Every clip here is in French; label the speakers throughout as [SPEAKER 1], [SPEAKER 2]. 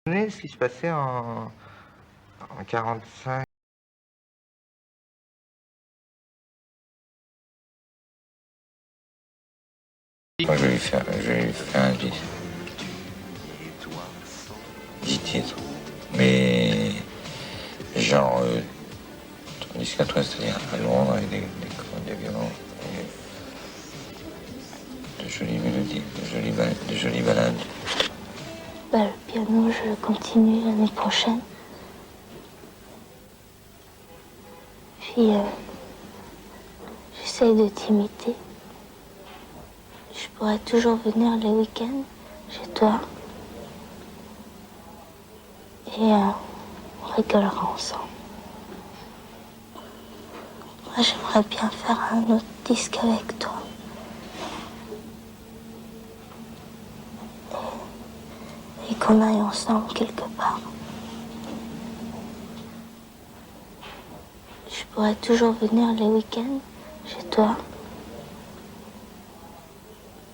[SPEAKER 1] savez ce qui se passait en 45? Moi, je vais lui faire un disque. 10 titres. Mais genre disque à toi, c'est-à-dire à Londres avec des violons, de jolies mélodies, de jolies balades.
[SPEAKER 2] Bah, le piano, je continue l'année prochaine. Puis, j'essaye de t'imiter. Je pourrais toujours venir les week-ends chez toi. Et on rigolera ensemble. Moi, j'aimerais bien faire un autre disque avec toi. Et qu'on aille ensemble quelque part. Je pourrais toujours venir les week-ends chez toi.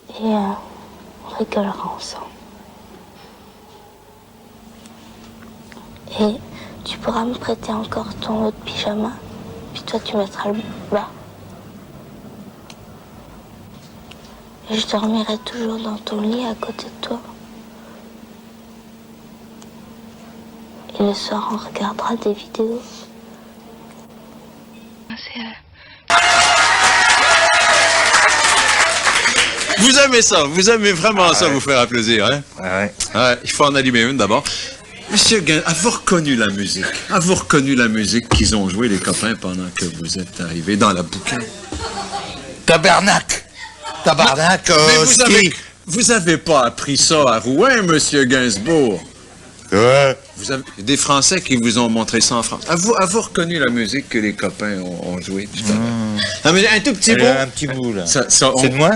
[SPEAKER 2] Et on rigolera ensemble. Et tu pourras me prêter encore ton autre pyjama. Puis toi, tu mettras le bas. Et je dormirai toujours dans ton lit à côté de toi. Et le soir, on regardera des vidéos.
[SPEAKER 3] Vous aimez ça, vous aimez vraiment ça, vous faire plaisir, hein?
[SPEAKER 1] Ouais.
[SPEAKER 3] Ouais, il faut en allumer une d'abord. Monsieur Guin, avez-vous reconnu la musique? Avez-vous reconnu la musique qu'ils ont joué, les copains, pendant que vous êtes arrivés dans la boucle?
[SPEAKER 1] Tabarnak! Tabarnak,
[SPEAKER 3] Mais vous avez pas appris ça à Rouen, monsieur Gainsbourg?
[SPEAKER 1] Ouais.
[SPEAKER 3] Vous avez des Français qui vous ont montré ça en France. Avez-vous reconnu la musique que les copains ont jouée tout à l'heure? Non, mais un tout petit bout.
[SPEAKER 1] Un petit bout, là.
[SPEAKER 3] C'est
[SPEAKER 1] de moi?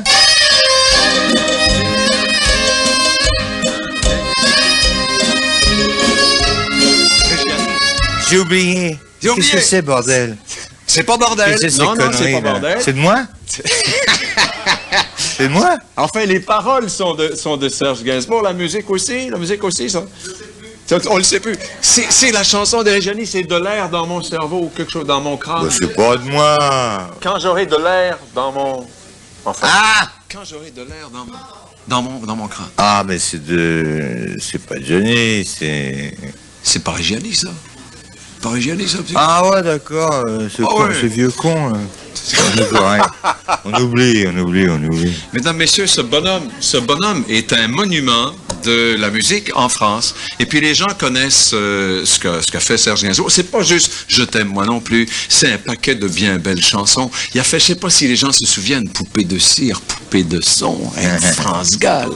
[SPEAKER 1] J'ai oublié. Qu'est-ce que c'est, bordel?
[SPEAKER 3] C'est pas bordel. Non, c'est pas bordel.
[SPEAKER 1] C'est de moi? C'est de moi?
[SPEAKER 3] Enfin, les paroles sont de Serge Gainsbourg, la musique aussi, ça. On le sait plus. C'est la chanson de Régiani, c'est de l'air dans mon cerveau ou quelque chose dans mon crâne.
[SPEAKER 1] Bah, c'est pas de moi.
[SPEAKER 3] Quand j'aurai de l'air dans mon... Enfin,
[SPEAKER 1] Ah!
[SPEAKER 3] quand j'aurai de l'air dans mon crâne.
[SPEAKER 1] Ah, mais c'est pas de Johnny, c'est...
[SPEAKER 3] C'est pas Régiani, ça. Pas Régiani, ça, petit.
[SPEAKER 1] Ah ouais, d'accord, ce vieux con. On oublie.
[SPEAKER 3] Mesdames, messieurs, ce bonhomme est un monument de la musique en France. Et puis les gens connaissent ce qu'a fait Serge Gainsbourg. C'est pas juste « Je t'aime moi non plus », c'est un paquet de bien belles chansons. Il a fait, je sais pas si les gens se souviennent, « Poupée de cire, poupée de son », France Gall.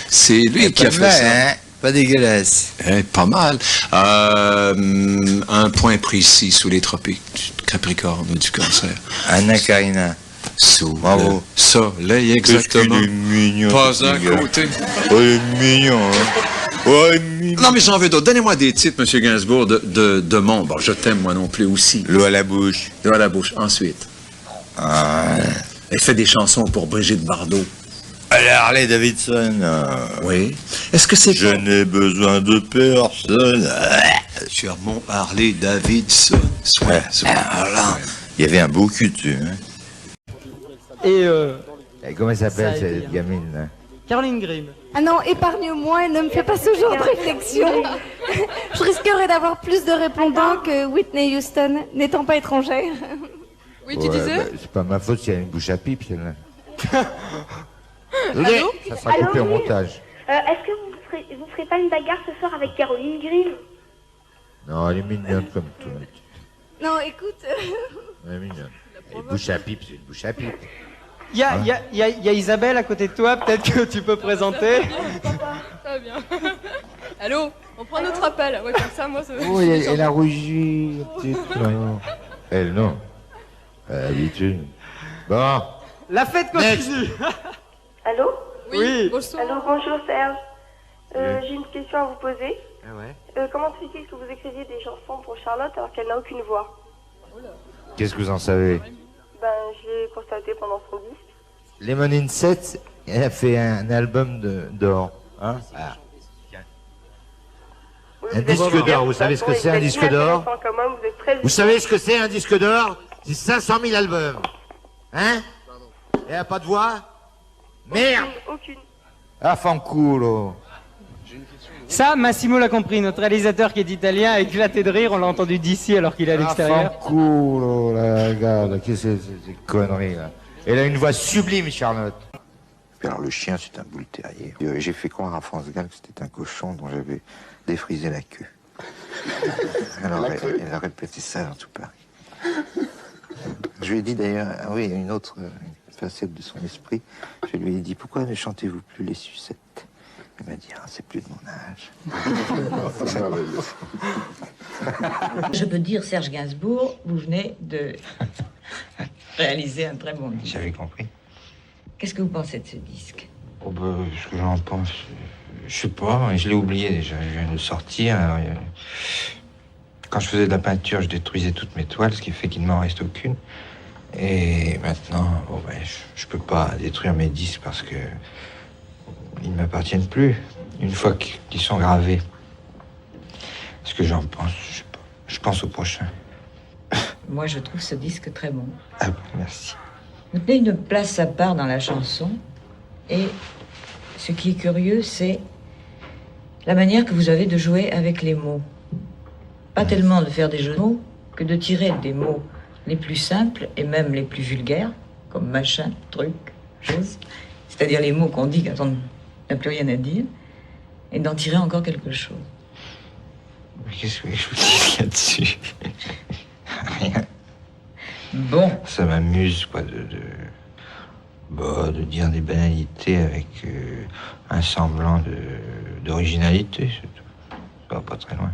[SPEAKER 3] C'est lui qui a fait ça.
[SPEAKER 1] Hein? Pas dégueulasse.
[SPEAKER 3] Pas mal. Un point précis sous les tropiques du Capricorne ou du Cancer.
[SPEAKER 1] Anna Karina.
[SPEAKER 3] Sous
[SPEAKER 1] Bravo.
[SPEAKER 3] le soleil, exactement.
[SPEAKER 1] Qu'est-ce qu'il est mignon.
[SPEAKER 3] Pas à côté.
[SPEAKER 1] Oh, il est mignon, hein. Oh, il est mignon.
[SPEAKER 3] Non, mais j'en veux d'autres. Donnez-moi des titres, M. Gainsbourg, de mon... Bon, je t'aime, moi non plus, aussi.
[SPEAKER 1] L'eau à la bouche.
[SPEAKER 3] L'eau à la bouche. Ensuite. Elle fait des chansons pour Brigitte Bardot.
[SPEAKER 1] Harley Davidson.
[SPEAKER 3] Oui. Est-ce que c'est...
[SPEAKER 1] Je n'ai besoin de personne.
[SPEAKER 3] Sur mon Harley Davidson.
[SPEAKER 1] Ouais. Voilà. Il y avait un beau cul dessus, hein.
[SPEAKER 4] Et
[SPEAKER 1] comment elle s'appelle,
[SPEAKER 4] ça a été,
[SPEAKER 1] cette gamine, là?
[SPEAKER 4] Caroline Grimm.
[SPEAKER 5] Ah non, épargne-moi et ne me fais pas ce genre de réflexion. Je risquerais d'avoir plus de répondants que Whitney Houston, n'étant pas étrangère.
[SPEAKER 6] Oui, tu disais
[SPEAKER 1] c'est pas ma faute s'il y a une bouche à pipe, celle-là.
[SPEAKER 6] Allô?
[SPEAKER 1] Ça sera coupé au montage.
[SPEAKER 7] Est-ce que vous ferez pas une bagarre ce soir avec Caroline Grimm?
[SPEAKER 1] Non, elle est mignonne comme tout.
[SPEAKER 5] Non, écoute...
[SPEAKER 1] Elle est mignonne. Et bouche à pipe, c'est une bouche à pipe.
[SPEAKER 4] Il y a Isabelle à côté de toi, peut-être que tu peux présenter.
[SPEAKER 6] Ça va bien. Allô? On prend notre appel. Ouais, comme ça, moi, ça...
[SPEAKER 1] Oh, elle a rougi, petite, non. Elle, non. Habitude. Bon.
[SPEAKER 4] La fête continue.
[SPEAKER 7] Allô?
[SPEAKER 4] Oui.
[SPEAKER 6] Bonsoir.
[SPEAKER 7] Allô, bonjour Serge. J'ai une question à vous poser.
[SPEAKER 4] Ah ouais.
[SPEAKER 7] Comment se fait-il que vous écriviez des chansons pour Charlotte alors qu'elle n'a aucune voix?
[SPEAKER 1] Qu'est-ce que vous en savez?
[SPEAKER 7] Ben, je l'ai constaté pendant son disque.
[SPEAKER 1] Lemonine 7, elle a fait un album d'or. Hein?
[SPEAKER 8] Un disque d'or, vous savez ce que c'est un disque d'or? Vous savez ce que c'est un disque d'or? C'est 500 000 albums. Hein? Et a pas de voix? Merde!
[SPEAKER 7] Aucune.
[SPEAKER 8] Ah, fanculo.
[SPEAKER 4] Ça, Massimo l'a compris. Notre réalisateur qui est italien a éclaté de rire. On l'a entendu d'ici alors qu'il est à l'extérieur.
[SPEAKER 8] Ah, fanculo, là, regarde, qu'est-ce que c'est ces conneries, là? Elle a une voix sublime, Charlotte.
[SPEAKER 1] Puis alors le chien, c'est un boule terrier. J'ai fait croire à France Gall que c'était un cochon dont j'avais défrisé la queue. Alors elle a répété ça dans tout Paris. Je lui ai dit d'ailleurs, ah oui, une autre facette de son esprit. Je lui ai dit, pourquoi ne chantez-vous plus les sucettes? Il m'a dit, ah, c'est plus de mon âge.
[SPEAKER 9] Je peux dire, Serge Gainsbourg, vous venez de réaliser un très bon disque.
[SPEAKER 1] J'avais compris.
[SPEAKER 9] Qu'est-ce que vous pensez de ce disque?
[SPEAKER 1] Oh ben, ce que j'en pense, je sais pas, je l'ai oublié déjà, je viens de le sortir. Alors, quand je faisais de la peinture, je détruisais toutes mes toiles, ce qui fait qu'il ne m'en reste aucune. Et maintenant, bon ben, je peux pas détruire mes disques parce que ils ne m'appartiennent plus, une fois qu'ils sont gravés. Ce que j'en pense, je sais pas. Je pense au prochain.
[SPEAKER 9] Moi, je trouve ce disque très bon.
[SPEAKER 1] Ah bon, merci.
[SPEAKER 9] Vous tenez une place à part dans la chanson. Et ce qui est curieux, c'est la manière que vous avez de jouer avec les mots. Pas tellement de faire des jeux de mots, que de tirer des mots les plus simples et même les plus vulgaires, comme machin, truc, chose, c'est-à-dire les mots qu'on dit quand on n'a plus rien à dire, et d'en tirer encore quelque chose.
[SPEAKER 1] Mais qu'est-ce que je vous dis là-dessus? Rien.
[SPEAKER 9] Bon.
[SPEAKER 1] Ça m'amuse, quoi, de dire des banalités avec un semblant d'originalité, c'est tout. Ça va pas très loin.